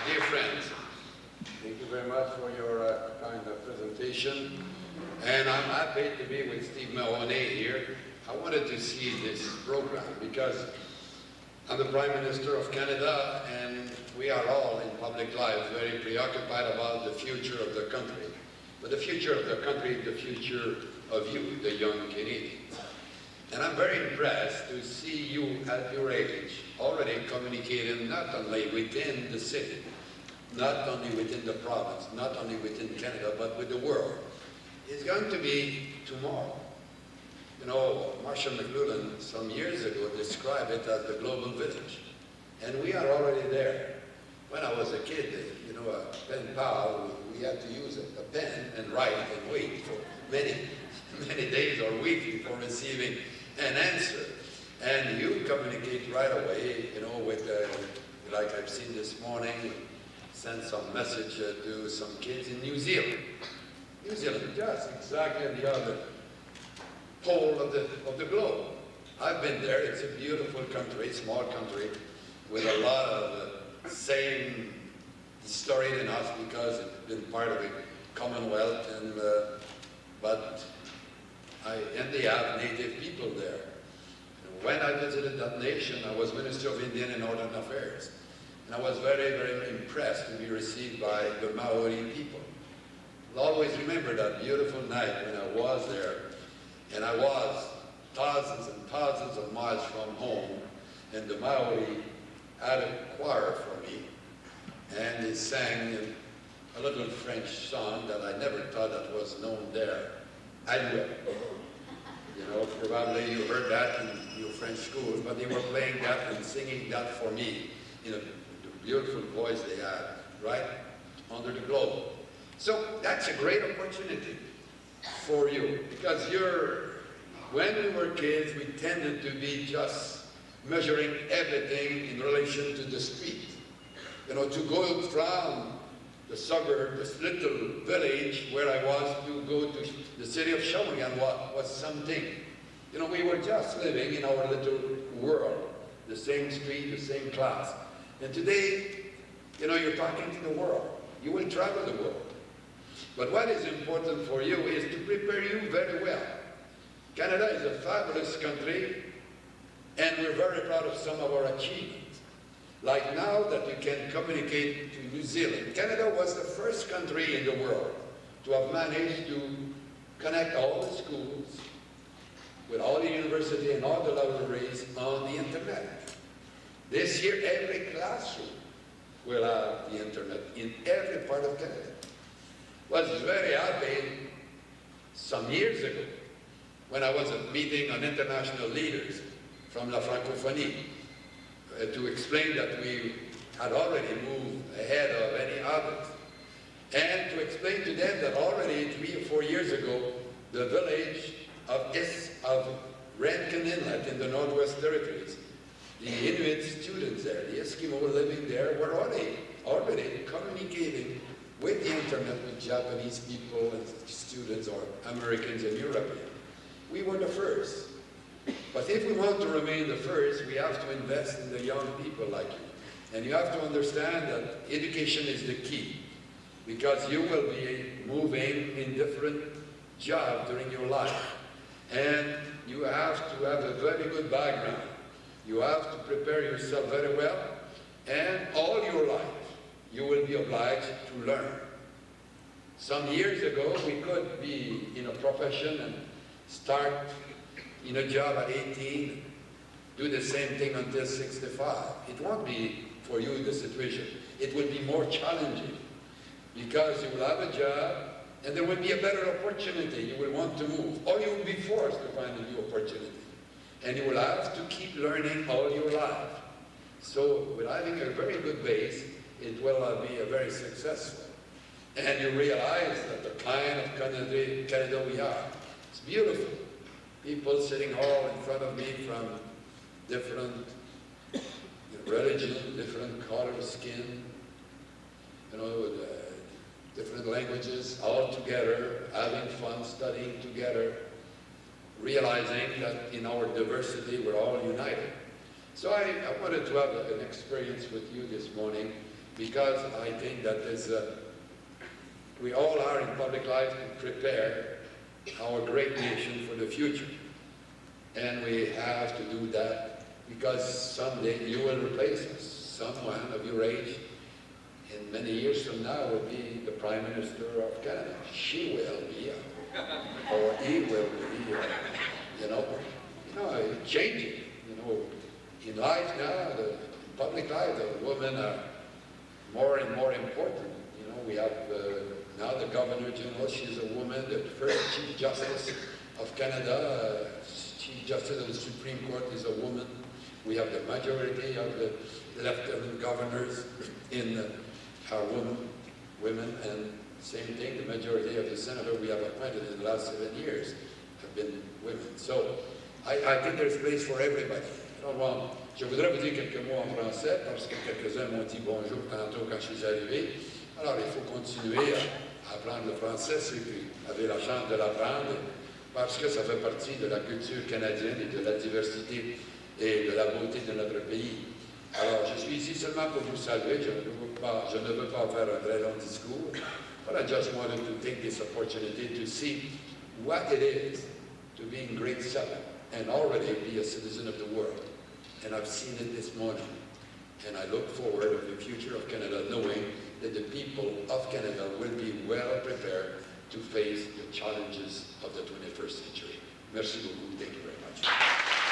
Dear friends, thank you very much for your kind presentation. And I'm happy to be with Steve Mahoney here. I wanted to see this program because I'm the Prime Minister of Canada, and we are all in public life very preoccupied about the future of the country. But the future of the country is the future of you, the young Canadians. And I'm very impressed to see you at your age already communicating not only within the city, not only within the province, not only within Canada, but with the world. It's going to be tomorrow. You know, Marshall McLuhan some years ago described it as the global village. And we are already there. When I was a kid, you know, a pen pal, we had to use a pen and write and wait for many days or weeks before receiving an answer. And you communicate right away, you know, with, like I've seen this morning, send some message to some kids in New Zealand. New Zealand, just exactly on the other pole of the globe. I've been there. It's a beautiful country, small country, with a lot of same story than us because it's been part of the Commonwealth, and and they have native people there. And when I visited that nation, I was Minister of Indian and Northern Affairs, and I was very, very impressed to be received by the Maori people. I'll always remember that beautiful night when I was there, and I was thousands and thousands of miles from home, and the Maori had a choir for me, and they sang a little French song that I never thought that was known there, Alua. You know, probably you heard that in your French schools, but they were playing that and singing that for me in the beautiful voice they had, right under the globe. So that's a great opportunity for you, because when we were kids, we tended to be just measuring everything in relation to the street. You know, to go from the suburb, this little village where I was, to go to the city of Shawinigan was something. You know, we were just living in our little world, the same street, the same class. And today, you know, you're talking to the world. You will travel the world. But what is important for you is to prepare you very well. Canada is a fabulous country, and we're very proud of some of our achievements. Like now that you can communicate to New Zealand. Canada was the first country in the world to have managed to connect all the schools with all the university and all the libraries on the internet. This year, every classroom will have the internet in every part of Canada. I was very happy some years ago when I was meeting on international leaders from La Francophonie to explain that we had already moved ahead of any others, and to explain to them that already 3 or 4 years ago, the village of Rankin Inlet in the Northwest Territories, the Inuit students there, the Eskimo living there, were already communicating with the internet with Japanese people and students, or Americans and Europeans. We were the first. But if we want to remain the first, we have to invest in the young people like you. And you have to understand that education is the key, because you will be moving in different jobs during your life. And you have to have a very good background. You have to prepare yourself very well, and all your life you will be obliged to learn. Some years ago, we could be in a profession and start in a job at 18, do the same thing until 65. It won't be for you the situation. It will be more challenging, because you will have a job and there will be a better opportunity. You will want to move, or you will be forced to find a new opportunity. And you will have to keep learning all your life. So with having a very good base, it will be very successful. And you realize that the kind of Canada we are, it's beautiful. People sitting all in front of me from different religion, different color of skin, you know, different languages, all together, having fun, studying together, realizing that in our diversity we're all united. So I wanted to have an experience with you this morning because I think that we all are in public life to prepare our great nation for the future. And we have to do that because someday you will replace us. Someone of your age, in many years from now, will be the Prime Minister of Canada. She will be, or he will be, changing. In life now, in public life, the women are more and more important. We have now the Governor General, she's a woman, the first Chief Justice of Canada, Chief Justice of the Supreme Court is a woman. We have the majority of the Lieutenant Governors are women, and same thing, the majority of the senators we have appointed in the last 7 years have been women. So I think there's place for everybody. Je voudrais vous dire quelques mots en français parce que quelques-uns m'ont dit bonjour tantôt quand je suis arrivé. Alors il faut continuer à apprendre le français, ceux qui avaient la chance de l'apprendre, parce que ça fait partie de la culture canadienne et de la diversité et de la beauté de notre pays. Alors je suis ici seulement pour vous saluer, je ne veux pas faire un très long discours, but I just wanted to take this opportunity to see what it is to be in grade 7 and already be a citizen of the world. And I've seen it this morning. And I look forward to the future of Canada knowing that the people of Canada will be well prepared to face the challenges of the 21st century. Merci beaucoup. Thank you very much.